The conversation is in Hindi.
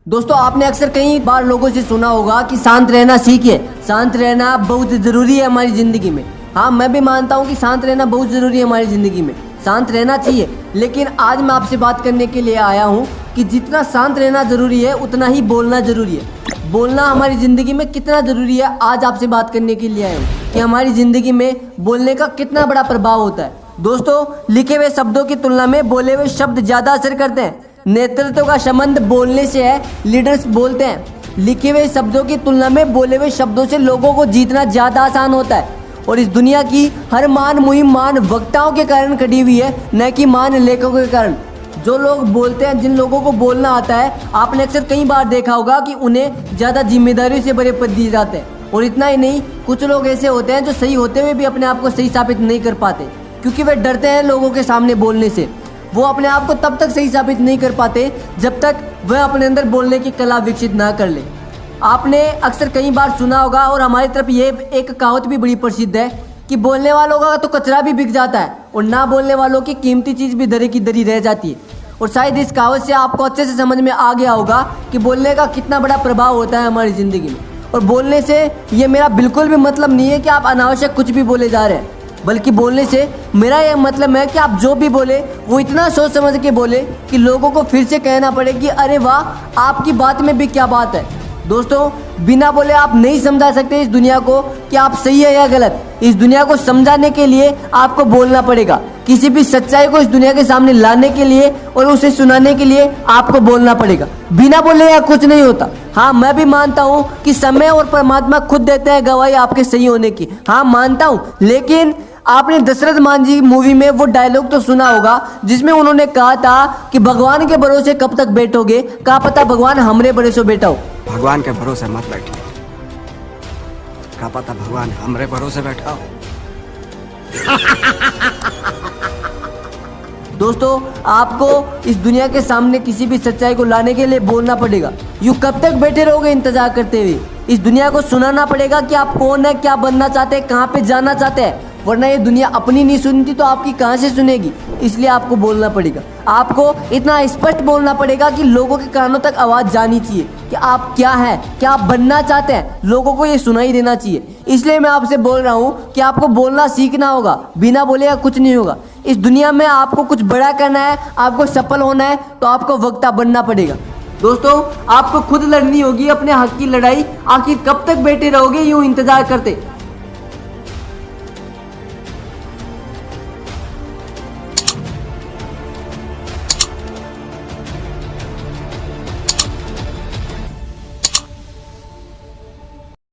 दोस्तों आपने अक्सर कई बार लोगों से सुना होगा कि शांत रहना सीखिए। शांत रहना बहुत ज़रूरी है हमारी ज़िंदगी में। हाँ, मैं भी मानता हूँ कि शांत रहना बहुत ज़रूरी है हमारी ज़िंदगी में। शांत रहना चाहिए, लेकिन आज मैं आपसे बात करने के लिए आया हूँ कि जितना शांत रहना ज़रूरी है उतना ही बोलना ज़रूरी है। बोलना हमारी ज़िंदगी में कितना ज़रूरी है, आज आपसे बात करने के लिए आया हूँ कि हमारी ज़िंदगी में बोलने का कितना बड़ा प्रभाव होता है। दोस्तों, लिखे हुए शब्दों की तुलना में बोले हुए शब्द ज़्यादा असर करते हैं। नेतृत्व का संबंध बोलने से है। लीडर्स बोलते हैं। लिखे हुए शब्दों की तुलना में बोले हुए शब्दों से लोगों को जीतना ज़्यादा आसान होता है। और इस दुनिया की हर मान मुहिम मान वक्ताओं के कारण खड़ी हुई है, न कि मान लेखकों के कारण। जो लोग बोलते हैं, जिन लोगों को बोलना आता है, आपने अक्सर कई बार देखा होगा कि उन्हें ज़्यादा जिम्मेदारी से बड़े पद दिए जाते हैं। और इतना ही नहीं, कुछ लोग ऐसे होते हैं जो सही होते हुए भी अपने आप को सही साबित नहीं कर पाते, क्योंकि वे डरते हैं लोगों के सामने बोलने से। वो अपने आप को तब तक सही साबित नहीं कर पाते जब तक वह अपने अंदर बोलने की कला विकसित ना कर ले। आपने अक्सर कई बार सुना होगा, और हमारी तरफ ये एक कहावत भी बड़ी प्रसिद्ध है कि बोलने वालों का तो कचरा भी बिक जाता है और ना बोलने वालों की कीमती चीज़ भी दरे की दरी रह जाती है। और शायद इस कहावत से आपको अच्छे से समझ में आ गया होगा कि बोलने का कितना बड़ा प्रभाव होता है हमारी ज़िंदगी में। और बोलने से ये मेरा बिल्कुल भी मतलब नहीं है कि आप अनावश्यक कुछ भी बोले जा रहे हैं, बल्कि बोलने से मेरा यह मतलब है कि आप जो भी बोले वो इतना सोच समझ के बोले कि लोगों को फिर से कहना पड़े कि अरे वाह, आपकी बात में भी क्या बात है। दोस्तों, बिना बोले आप नहीं समझा सकते इस दुनिया को कि आप सही है या गलत। इस दुनिया को समझाने के लिए आपको बोलना पड़ेगा। किसी भी सच्चाई को इस दुनिया के सामने लाने के लिए और उसे सुनाने के लिए आपको बोलना पड़ेगा। बिना बोले या कुछ नहीं होता। हाँ, मैं भी मानता हूँ कि समय और परमात्मा खुद देते हैं गवाही आपके सही होने की। हाँ, मानता हूँ, लेकिन आपने दशरथ मान जी मूवी में वो डायलॉग तो सुना होगा जिसमें उन्होंने कहा था कि भगवान के भरोसे कब तक बैठोगे, क्या पता भगवान हमरे भरोसे बैठा हो। भगवान के भरोसे मत बैठिए, क्या पता भगवान हमरे भरोसे बैठा हो। दोस्तों, आपको इस दुनिया के सामने किसी भी सच्चाई को लाने के लिए बोलना पड़ेगा। यूँ कब तक बैठे रहोगे इंतजार करते हुए? इस दुनिया को सुनाना पड़ेगा कि आप कौन है, क्या बनना चाहते हैं, कहाँ पे जाना चाहते हैं। वरना ये दुनिया अपनी नहीं सुनती तो आपकी कहाँ से सुनेगी। इसलिए आपको बोलना पड़ेगा। आपको इतना स्पष्ट बोलना पड़ेगा कि लोगों के कानों तक आवाज़ जानी चाहिए कि आप क्या हैं, क्या आप बनना चाहते हैं। लोगों को ये सुनाई देना चाहिए। इसलिए मैं आपसे बोल रहा हूँ कि आपको बोलना सीखना होगा। बिना बोले या कुछ नहीं होगा। इस दुनिया में आपको कुछ बड़ा करना है, आपको सफल होना है, तो आपको वक्ता बनना पड़ेगा। दोस्तों, आपको खुद लड़नी होगी अपने हक की लड़ाई। आखिर कब तक बैठे रहोगे यूँ इंतजार करते?